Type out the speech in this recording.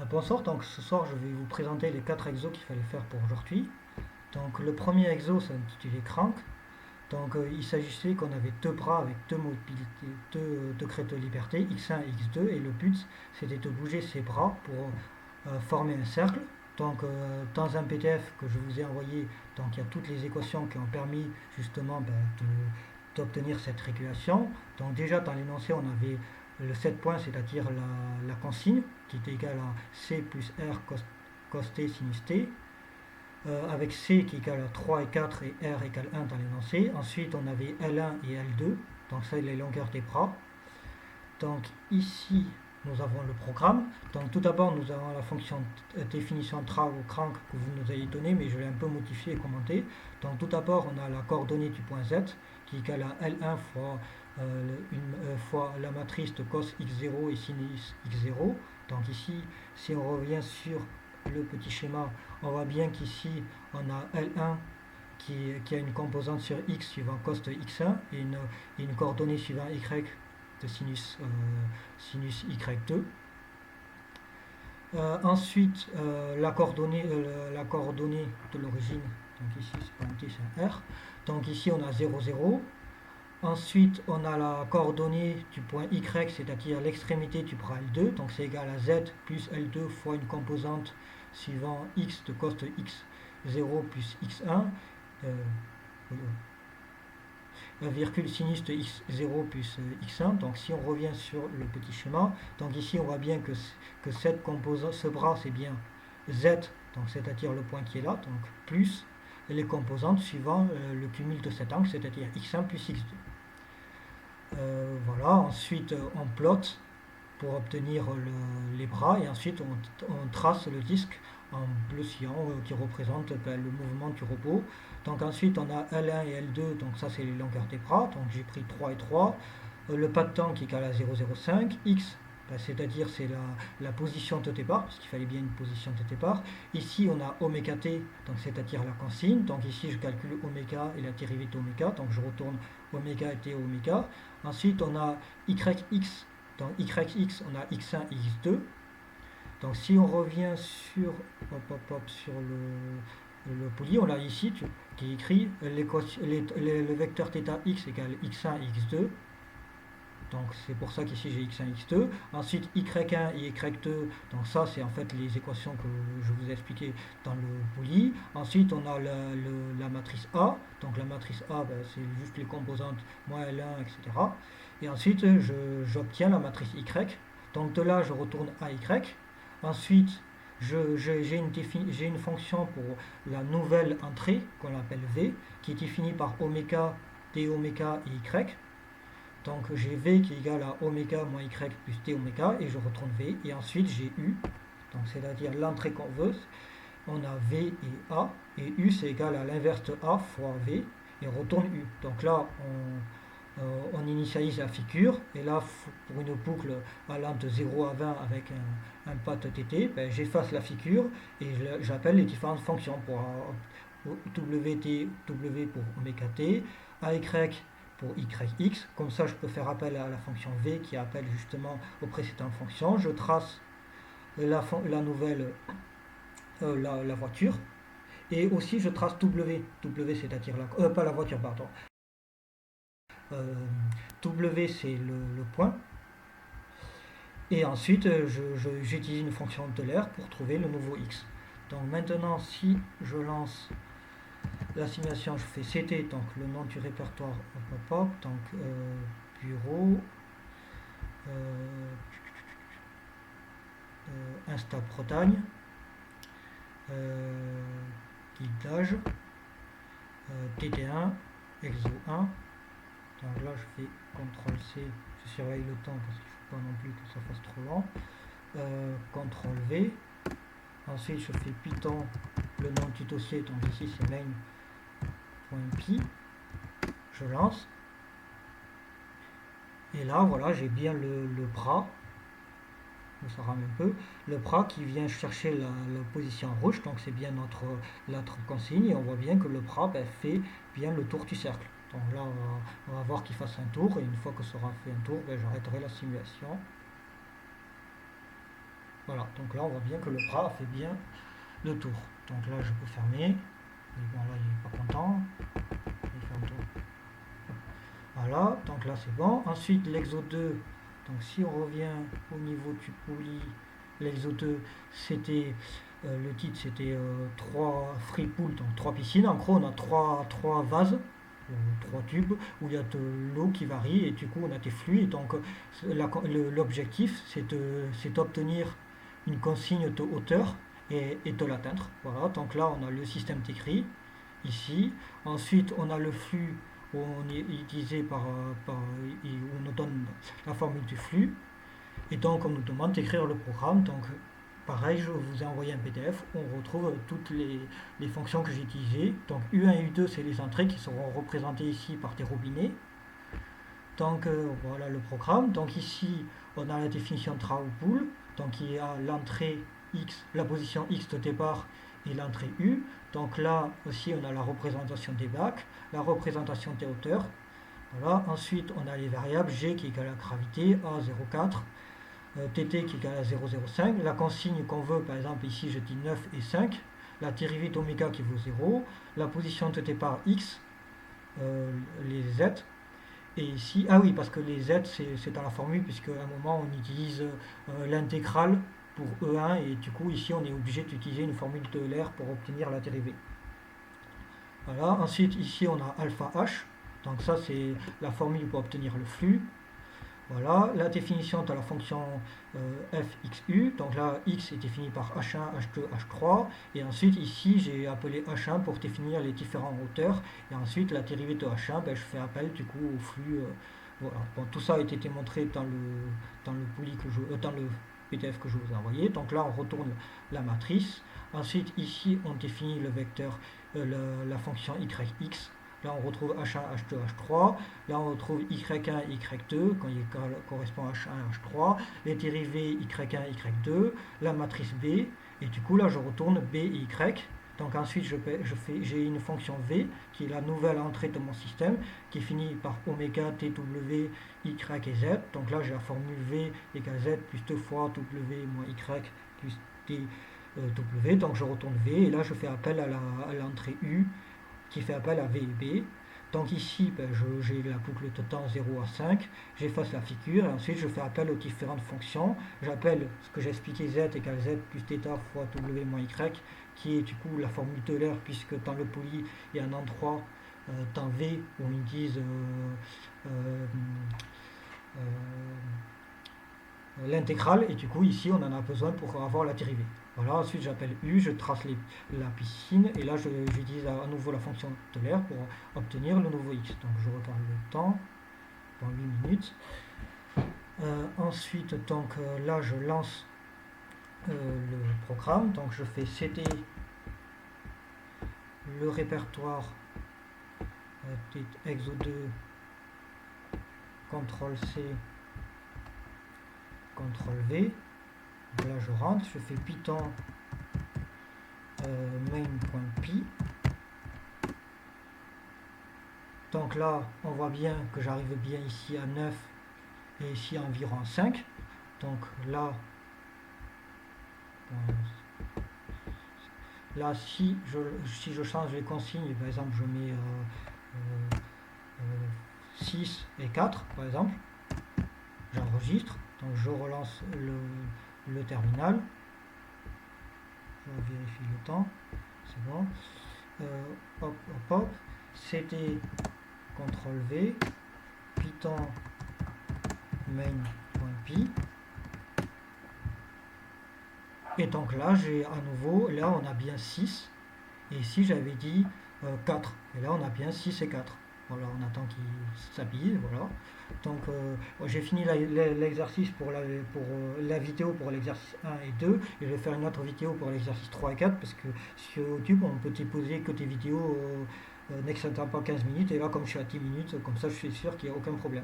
Bonsoir, donc ce soir je vais vous présenter les 4 exos qu'il fallait faire pour aujourd'hui. Donc le premier exo s'intitulait Crank. Donc il s'agissait qu'on avait deux bras avec deux mobilités, deux degrés de liberté, x1 et x2, et le but c'était de bouger ces bras pour former un cercle. Donc dans un PDF que je vous ai envoyé, donc il y a toutes les équations qui ont permis justement d'obtenir cette régulation. Donc déjà dans l'énoncé on avait le 7 points, c'est-à-dire la consigne qui est égale à C plus R cos t sinus t, avec C qui est égal à 3 et 4 et R égale 1 dans l'énoncé. Ensuite on avait L1 et L2, donc ça c'est les longueurs des bras. Donc ici nous avons le programme. Donc tout d'abord nous avons la fonction définition tra ou crank que vous nous avez donnée, mais je l'ai un peu modifiée et commentée. Donc tout d'abord on a la coordonnée du point Z qui est égale à L1 fois la matrice de cos x0 et sinus x0. Donc ici, si on revient sur le petit schéma, on voit bien qu'ici on a L1 qui a une composante sur x suivant cos de x1 et une coordonnée suivant y de sinus y2. Ensuite, la coordonnée de l'origine, donc ici c'est pas un T, c'est un R. Donc ici on a 0, 0. Ensuite, on a la coordonnée du point Y, c'est-à-dire l'extrémité du bras L2, donc c'est égal à Z plus L2 fois une composante suivant x de cos de x0 plus x1, virgule sinus de x0 plus x1. Donc si on revient sur le petit schéma, donc ici on voit bien que ce bras c'est bien Z, donc c'est-à-dire le point qui est là, donc plus les composantes suivant le cumul de cet angle, c'est-à-dire x1 plus x2. Voilà, ensuite on plotte pour obtenir les bras et ensuite on trace le disque en bleu cyan qui représente le mouvement du robot. Donc ensuite on a L1 et L2, donc ça c'est les longueurs des bras, donc j'ai pris 3 et 3. Le pas de temps qui est égal à 0,05, x c'est-à-dire c'est la position de départ, parce qu'il fallait bien une position de départ. Ici on a oméga t, donc c'est-à-dire la consigne, donc ici je calcule oméga et la dérivée d'oméga, donc je retourne oméga et t oméga. Ensuite on a yx, dans yx on a x1 et x2. Donc si on revient sur, sur le poli, on a ici qui est écrit le vecteur θ x égale x1 et x2. Donc c'est pour ça qu'ici j'ai x1 et x2. Ensuite y1 et y2, donc ça c'est en fait les équations que je vous ai expliquées dans le poli. Ensuite on a la matrice A, donc la matrice A c'est juste les composantes moins L1, etc. Et ensuite j'obtiens la matrice Y, donc de là je retourne à Y. Ensuite j'ai une fonction pour la nouvelle entrée qu'on appelle V, qui est définie par oméga, d oméga et Y. Donc j'ai V qui est égal à oméga moins Y plus t oméga et je retourne V. Et ensuite j'ai U, donc c'est-à-dire l'entrée qu'on veut. On a V et A, et U c'est égal à l'inverse de A fois V, et on retourne U. Donc là on initialise la figure, et là pour une boucle allant de 0 à 20 avec un path tt, j'efface la figure et j'appelle les différentes fonctions pour WT, W pour oméga t, AY pour YX, comme ça je peux faire appel à la fonction V qui appelle justement aux précédentes fonctions. Je trace la nouvelle la voiture, et aussi je trace W, c'est-à-dire pas la voiture, pardon. W c'est le point, et ensuite j'utilise une fonction Euler pour trouver le nouveau X. Donc maintenant si je lance la simulation, je fais CT, donc le nom du répertoire, donc bureau, Insta Bretagne, guidage, TT1, exo 1. Donc là je fais CTRL C, je surveille le temps parce qu'il ne faut pas non plus que ça fasse trop lent. CTRL V. Ensuite je fais Python, le nom du dossier, donc ici c'est main.py. Je lance. Et là voilà, j'ai bien le bras. Ça rame un peu, le bras qui vient chercher la position rouge, donc c'est bien notre consigne, et on voit bien que le bras fait bien le tour du cercle. Donc là on va voir qu'il fasse un tour, et une fois que ça aura fait un tour, j'arrêterai la simulation. Voilà. Voilà, donc là on voit bien que le bras fait bien le tour. Donc là je peux fermer. Et bon là il n'est pas content. Il fait un tour. Voilà, donc là c'est bon. Ensuite l'exo 2, donc si on revient au niveau du poli, l'exo 2 c'était le titre c'était 3 free pool, donc 3 piscines. En gros on a 3 vases, 3 tubes où il y a de l'eau qui varie et du coup on a des flux. Et donc l'objectif c'est d'obtenir une consigne de hauteur et de l'atteindre. Voilà, donc là on a le système décrit ici. Ensuite on a le flux où on est utilisé où on nous donne la formule du flux. Et donc on nous demande d'écrire le programme. Donc pareil, je vous ai envoyé un PDF où on retrouve toutes les fonctions que j'ai utilisées. Donc U1 et U2 c'est les entrées qui seront représentées ici par des robinets. Donc voilà le programme. Donc ici on a la définition de travaux pool. Donc il y a l'entrée X, la position X de départ et l'entrée U. Donc là aussi on a la représentation des bacs, la représentation des hauteurs. Voilà. Ensuite on a les variables G qui égale à gravité, A 0,4, TT qui égale à 0,05, la consigne qu'on veut, par exemple ici je dis 9 et 5, la dérivée d'oméga qui vaut 0, la position de départ X, les Z. Et ici, ah oui, parce que les Z c'est dans la formule, puisque à un moment on utilise l'intégrale pour E1 et du coup ici on est obligé d'utiliser une formule de Euler pour obtenir la dérivée. Voilà, ensuite ici on a alpha H, donc ça c'est la formule pour obtenir le flux. Voilà, la définition de la fonction fxu, donc là x est défini par h1, h2, h3, et ensuite ici j'ai appelé h1 pour définir les différentes hauteurs, et ensuite la dérivée de h1, ben, je fais appel du coup au flux. Voilà. Bon, tout ça a été démontré dans le PDF que je vous ai envoyé. Donc là on retourne la matrice. Ensuite ici on définit le vecteur, la fonction yx. Là on retrouve H1, H2, H3. Là on retrouve Y1, Y2 quand il correspond à H1, H3. Les dérivés Y1, Y2. La matrice B. Et du coup là je retourne B et Y. Donc ensuite j'ai une fonction V qui est la nouvelle entrée de mon système qui finit par oméga TW, Y et Z. Donc là j'ai la formule V égale Z plus 2 fois W moins Y plus TW. Donc je retourne V et là je fais appel à l'entrée U qui fait appel à V et B. Donc ici, ben, j'ai la boucle de temps 0 à 5, j'efface la figure et ensuite je fais appel aux différentes fonctions. J'appelle ce que j'ai expliqué Z égale Z plus θ fois W moins Y, qui est du coup la formule d'Euler, puisque dans le poly, il y a un endroit dans V où on utilise l'intégrale, et du coup ici on en a besoin pour avoir la dérivée. Voilà, ensuite j'appelle U, je trace la piscine, et là j'utilise à nouveau la fonction de l'air pour obtenir le nouveau X. Donc je regarde le temps, dans 8 minutes. Ensuite, donc là je lance le programme, donc je fais CD le répertoire exo 2, CTRL-C, CTRL-V. Là je rentre, je fais Python main.py. Donc là on voit bien que j'arrive bien ici à 9 et ici à environ 5. Donc là si je change les consignes, par exemple je mets 6 et 4 par exemple, j'enregistre, donc je relance le terminal, je vérifie le temps, c'est bon, hop hop hop, CD CTRL-V, Python main.py. Et donc là j'ai à nouveau, là on a bien 6, et ici j'avais dit 4, et là on a bien 6 et 4. Voilà, on attend qu'il s'habille, voilà. Donc j'ai fini l'exercice pour la vidéo pour l'exercice 1 et 2, et je vais faire une autre vidéo pour l'exercice 3 et 4, parce que sur YouTube on peut déposer que des vidéos n'excédant pas 15 minutes, et là comme je suis à 10 minutes, comme ça je suis sûr qu'il n'y a aucun problème.